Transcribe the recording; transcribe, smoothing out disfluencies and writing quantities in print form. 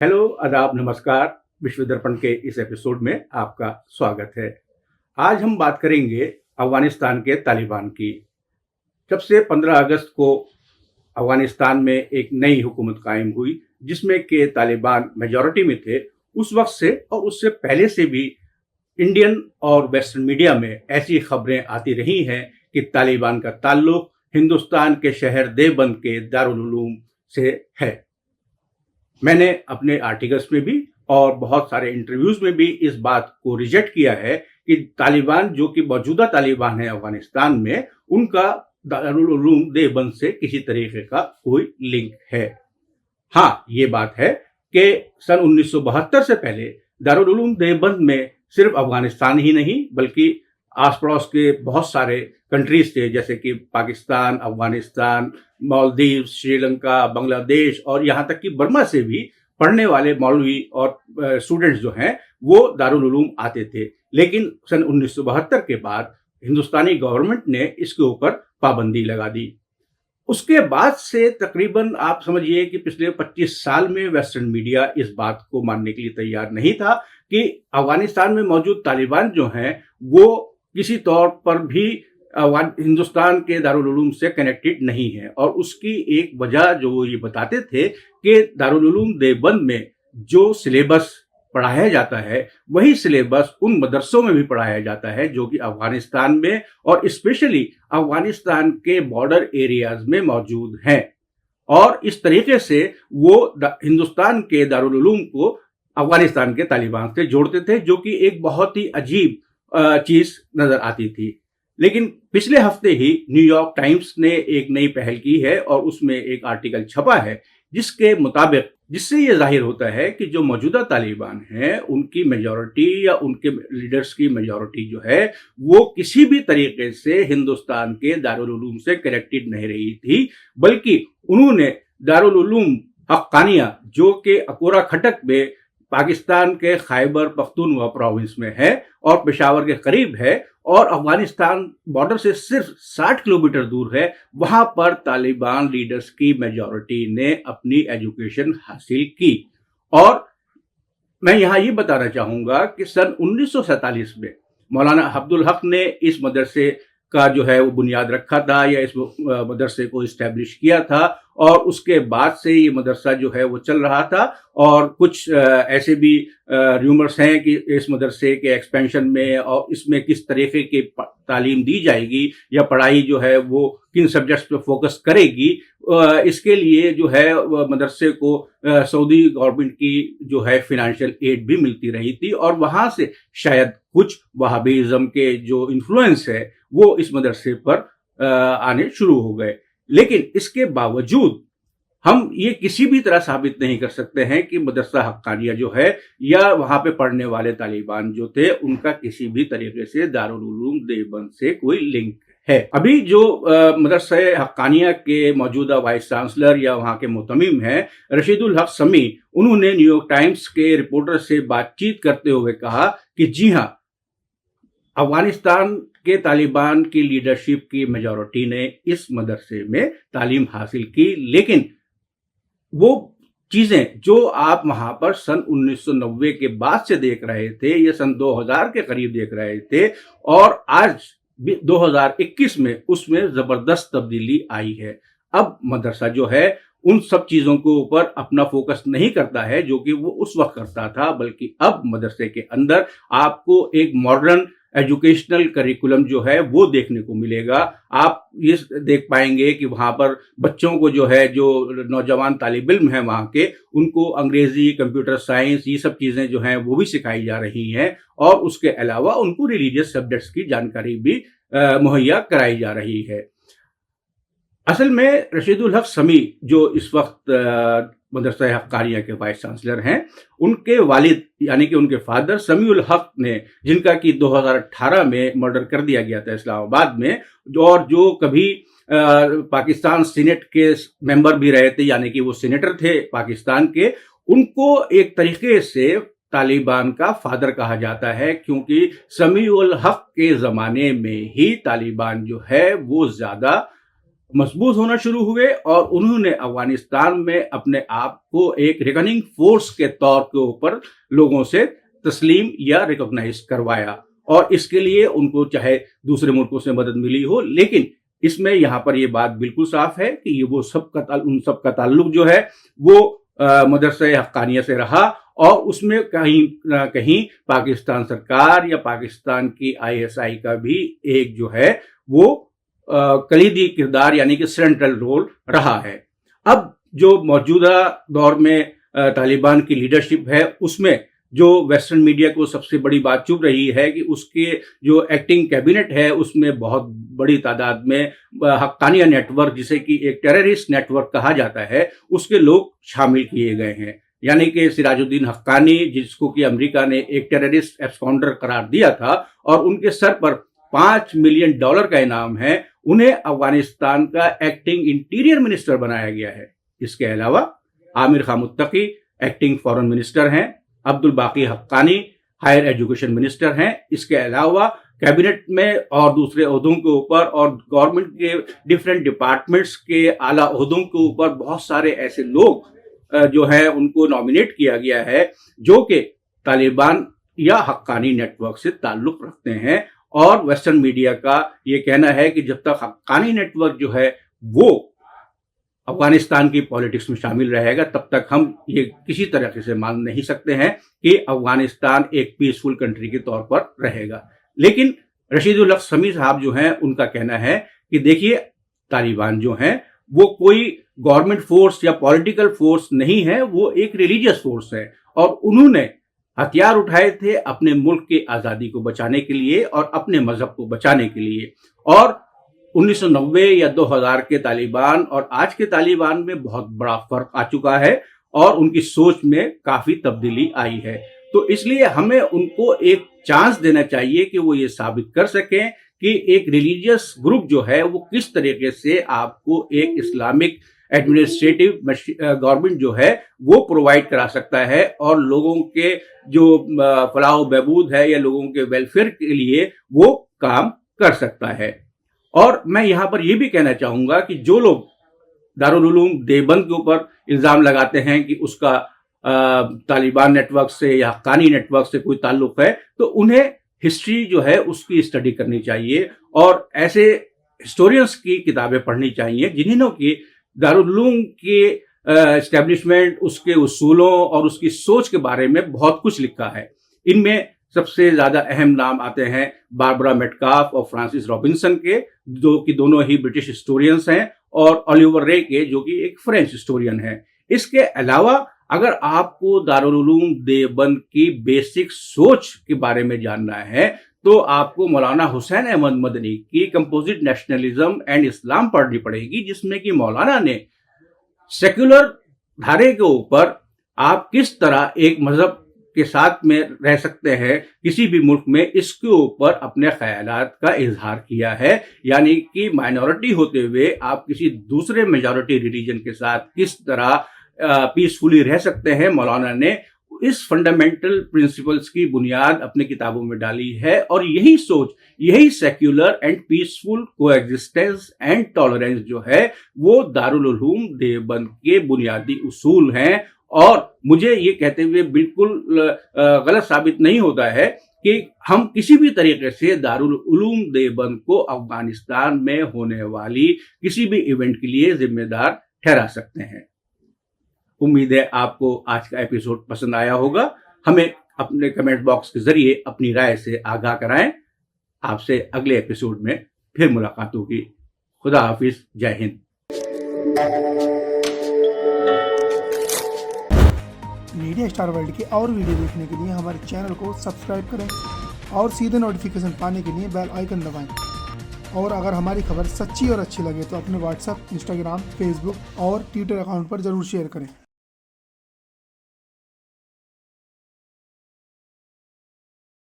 Hello, आदाब, नमस्कार। विश्व दर्पण के इस एपिसोड में आपका स्वागत है। आज हम बात करेंगे अफगानिस्तान के तालिबान की। जब से 15 अगस्त को अफगानिस्तान में एक नई हुकूमत कायम हुई, जिसमें के तालिबान मेजॉरिटी में थे, उस वक्त से और उससे पहले से भी इंडियन और वेस्टर्न मीडिया में ऐसी खबरें आती रही हैं कि तालिबान का ताल्लुक हिंदुस्तान के शहर देवबंद के दारुल उलूम से है। मैंने अपने आर्टिकल्स में भी और बहुत सारे इंटरव्यूज में भी इस बात को रिजेक्ट किया है कि तालिबान, जो कि मौजूदा तालिबान है अफगानिस्तान में, उनका दारुल उलूम देवबंद से किसी तरीके का कोई लिंक है। हाँ, ये बात है कि सन 1972 से पहले दारुल उलूम देवबंद में सिर्फ अफगानिस्तान ही नहीं बल्कि आस पड़ोस के बहुत सारे कंट्रीज थे, जैसे कि पाकिस्तान, अफगानिस्तान, मालदीव, श्रीलंका, बांग्लादेश और यहाँ तक कि बर्मा से भी पढ़ने वाले मौलवी और स्टूडेंट्स जो हैं वो दारुल उलूम आते थे। लेकिन सन 1972 के बाद हिंदुस्तानी गवर्नमेंट ने इसके ऊपर पाबंदी लगा दी। उसके बाद से तकरीबन आप समझिए कि पिछले 25 साल में वेस्टर्न मीडिया इस बात को मानने के लिए तैयार नहीं था कि अफगानिस्तान में मौजूद तालिबान जो हैं वो किसी तौर पर भी हिंदुस्तान के दारुल उलूम से कनेक्टेड नहीं है। और उसकी एक वजह जो वो ये बताते थे कि दारुल उलूम देवबंद में जो सिलेबस पढ़ाया जाता है वही सिलेबस उन मदरसों में भी पढ़ाया जाता है जो कि अफगानिस्तान में और स्पेशली अफगानिस्तान के बॉर्डर एरियाज में मौजूद हैं। और इस तरीके से वो हिंदुस्तान के दारुल उलूम को अफगानिस्तान के तालिबान से जोड़ते थे, जो कि एक बहुत ही अजीब चीज नजर आती थी। लेकिन पिछले हफ्ते ही न्यूयॉर्क टाइम्स ने एक नई पहल की है और उसमें एक आर्टिकल छपा है जिसके मुताबिक, जिससे ये जाहिर होता है कि जो मौजूदा तालिबान हैं उनकी मेजॉरिटी या उनके लीडर्स की मेजॉरिटी जो है वो किसी भी तरीके से हिंदुस्तान के दारुल उलूम से कनेक्टेड नहीं रही थी, बल्कि उन्होंने दारुल उलूम हक्कानिया, जो कि अकोरा खटक में पाकिस्तान के खैबर पख्तूनख्वा प्रोविंस में है और पेशावर के करीब है और अफगानिस्तान बॉर्डर से सिर्फ 60 किलोमीटर दूर है, वहां पर तालिबान लीडर्स की मेजॉरिटी ने अपनी एजुकेशन हासिल की। और मैं यहां ये बताना चाहूंगा कि सन 1947 में मौलाना अब्दुल हक ने इस मदरसे का जो है वो बुनियाद रखा था या इस मदरसे को इस्टेब्लिश किया था और उसके बाद से ये मदरसा जो है वो चल रहा था। और कुछ ऐसे भी रूमर्स हैं कि इस मदरसे के एक्सपेंशन में और इसमें किस तरीके की तालीम दी जाएगी या पढ़ाई जो है वो किन सब्जेक्ट्स पे फोकस करेगी, इसके लिए जो है मदरसे को सऊदी गवर्नमेंट की जो है फिनेंशियल एड भी मिलती रही थी और वहां से शायद कुछ वहाबीज़म के जो इन्फ्लुएंस है वो इस मदरसे पर आने शुरू हो गए। लेकिन इसके बावजूद हम ये किसी भी तरह साबित नहीं कर सकते हैं कि मदरसा हक्कानिया जो है या वहां पे पढ़ने वाले तालिबान जो थे उनका किसी भी तरीके से दारुल उलूम देवबंद से कोई लिंक है। अभी जो मदरसा हक्कानिया के मौजूदा वाइस चांसलर या वहां के मुतमिम हैं रशीदुल हक समी, उन्होंने न्यूयॉर्क टाइम्स के रिपोर्टर से बातचीत करते हुए कहा कि जी हाँ, अफगानिस्तान के तालिबान की लीडरशिप की मेजॉरिटी ने इस मदरसे में तालीम हासिल की, लेकिन वो चीजें जो आप वहां पर सन 1990 के बाद से देख रहे थे या सन 2000 के करीब देख रहे थे और आज 2021 में उसमें जबरदस्त तब्दीली आई है। अब मदरसा जो है उन सब चीजों के ऊपर अपना फोकस नहीं करता है जो कि वो उस वक्त करता था, बल्कि अब मदरसे के अंदर आपको एक मॉडर्न एजुकेशनल करिकुलम जो है वो देखने को मिलेगा। आप ये देख पाएंगे कि वहां पर बच्चों को जो है, जो नौजवान तालिब इल्म है वहां के, उनको अंग्रेजी, कंप्यूटर साइंस, ये सब चीजें जो हैं वो भी सिखाई जा रही हैं और उसके अलावा उनको रिलीजियस सब्जेक्ट्स की जानकारी भी मुहैया कराई जा रही है। असल में रशीदुल हक समी जो इस वक्त मदरसा हक्कानिया के वाइस चांसलर हैं, उनके वालिद यानी कि उनके फादर समीउल हक ने, जिनका कि 2018 में मर्डर कर दिया गया था इस्लामाबाद में, और जो कभी पाकिस्तान सीनेट के मेंबर भी रहे थे, यानी कि वो सीनेटर थे पाकिस्तान के, उनको एक तरीके से तालिबान का फादर कहा जाता है, क्योंकि समीउल हक के जमाने में ही तालिबान जो है वो ज्यादा मजबूत होना शुरू हुए और उन्होंने अफगानिस्तान में अपने आप को एक रिकनिंग फोर्स के तौर के ऊपर लोगों से तस्लीम या रिकॉग्नाइज करवाया। और इसके लिए उनको चाहे दूसरे मुल्कों से मदद मिली हो, लेकिन इसमें यहाँ पर ये बात बिल्कुल साफ है कि ये वो उन सब का ताल्लुक जो है वो मदरसा हक्कानिया से रहा, और उसमें कहीं ना कहीं पाकिस्तान सरकार या पाकिस्तान की ISI का भी एक जो है वो कलीदी किरदार यानी कि सेंट्रल रोल रहा है। अब जो मौजूदा दौर में तालिबान की लीडरशिप है, उसमें जो वेस्टर्न मीडिया को सबसे बड़ी बात चुभ रही है कि उसके जो एक्टिंग कैबिनेट है उसमें बहुत बड़ी तादाद में हक्कानिया नेटवर्क, जिसे कि एक टेररिस्ट नेटवर्क कहा जाता है, उसके लोग शामिल किए गए हैं। यानी कि सिराजुद्दीन हक्कानी, जिसको कि अमेरिका ने एक टेररिस्ट एब्सकॉन्डर करार दिया था और उनके सर पर $5 मिलियन का इनाम है, उन्हें अफगानिस्तान का एक्टिंग इंटीरियर मिनिस्टर बनाया गया है। इसके अलावा Amir Khan Muttaqi acting foreign minister हैं, अब्दुल बाकी हक्कानी हायर एजुकेशन मिनिस्टर हैं। इसके अलावा कैबिनेट में और दूसरे ओहदों के ऊपर और गवर्नमेंट के डिफरेंट डिपार्टमेंट्स के आला ओहदों के ऊपर बहुत सारे ऐसे लोग जो है उनको नॉमिनेट किया गया है जो कि तालिबान या हक्कानी नेटवर्क से ताल्लुक रखते हैं। और वेस्टर्न मीडिया का ये कहना है कि जब तक हक्कानी नेटवर्क जो है वो अफगानिस्तान की पॉलिटिक्स में शामिल रहेगा, तब तक हम ये किसी तरह से मान नहीं सकते हैं कि अफगानिस्तान एक पीसफुल कंट्री के तौर पर रहेगा। लेकिन रशीदुल हक समी साहब जो हैं, उनका कहना है कि देखिए, तालिबान जो हैं वो कोई गवर्नमेंट फोर्स या पॉलिटिकल फोर्स नहीं है, वो एक रिलीजियस फोर्स है और उन्होंने हथियार उठाए थे अपने मुल्क की आज़ादी को बचाने के लिए और अपने मजहब को बचाने के लिए। और 1990 या 2000 के तालिबान और आज के तालिबान में बहुत बड़ा फर्क आ चुका है और उनकी सोच में काफी तब्दीली आई है। तो इसलिए हमें उनको एक चांस देना चाहिए कि वो ये साबित कर सकें कि एक रिलीजियस ग्रुप जो है वो किस तरीके से आपको एक इस्लामिक एडमिनिस्ट्रेटिव गवर्नमेंट जो है वो प्रोवाइड करा सकता है और लोगों के जो फलाह बहबूद है या लोगों के वेलफेयर के लिए वो काम कर सकता है। और मैं यहाँ पर यह भी कहना चाहूंगा कि जो लोग दारुल उलूम देवबंद के ऊपर इल्जाम लगाते हैं कि उसका तालिबान नेटवर्क से या हक्कानी नेटवर्क से कोई ताल्लुक है, तो उन्हें हिस्ट्री जो है उसकी स्टडी करनी चाहिए और ऐसे हिस्टोरियंस की किताबें पढ़नी चाहिए जिन्होंने कि दारुल उलूम के एस्टेब्लिशमेंट, उसके उसूलों और उसकी सोच के बारे में बहुत कुछ लिखा है। इनमें सबसे ज्यादा अहम नाम आते हैं बारबरा मेटकाफ और फ्रांसिस रॉबिन्सन के, जो कि दोनों ही ब्रिटिश हिस्टोरियंस हैं, और ओलिवर रे के, जो कि एक फ्रेंच हिस्टोरियन है। इसके अलावा अगर आपको दारुल उलूम देवबंद की बेसिक सोच के बारे में जानना है तो आपको मौलाना हुसैन अहमद मदनी की कंपोजिट नेशनलिज्म एंड इस्लाम पढ़नी पड़ेगी, जिसमें कि मौलाना ने सेक्युलर धारे के ऊपर आप किस तरह एक मजहब के साथ में रह सकते हैं किसी भी मुल्क में, इसके ऊपर अपने ख्यालात का इजहार किया है। यानी कि माइनॉरिटी होते हुए आप किसी दूसरे मेजॉरिटी रिलीजन के साथ किस तरह पीसफुली रह सकते हैं, मौलाना ने इस फंडामेंटल प्रिंसिपल्स की बुनियाद अपनी किताबों में डाली है। और यही सोच, यही secular and peaceful coexistence and tolerance जो है वो दारुल उलूम देवबंद के बुनियादी उसूल हैं। और मुझे ये कहते हुए बिल्कुल गलत साबित नहीं होता है कि हम किसी भी तरीके से दारुल उलूम देवबंद को अफगानिस्तान में होने वाली किसी भी इवेंट के लिए जिम्मेदार ठहरा सकते हैं। उम्मीद है आपको आज का एपिसोड पसंद आया होगा। हमें अपने कमेंट बॉक्स के जरिए अपनी राय से आगाह कराएं। आपसे अगले एपिसोड में फिर मुलाकात होगी। खुदा हाफिज, जय हिंद। मीडिया स्टार वर्ल्ड के और वीडियो देखने के लिए हमारे चैनल को सब्सक्राइब करें और सीधे नोटिफिकेशन पाने के लिए बेल आइकन दबाएं। और अगर हमारी खबर सच्ची और अच्छी लगे तो अपने व्हाट्सएप, इंस्टाग्राम, फेसबुक और ट्विटर अकाउंट पर जरूर शेयर करें।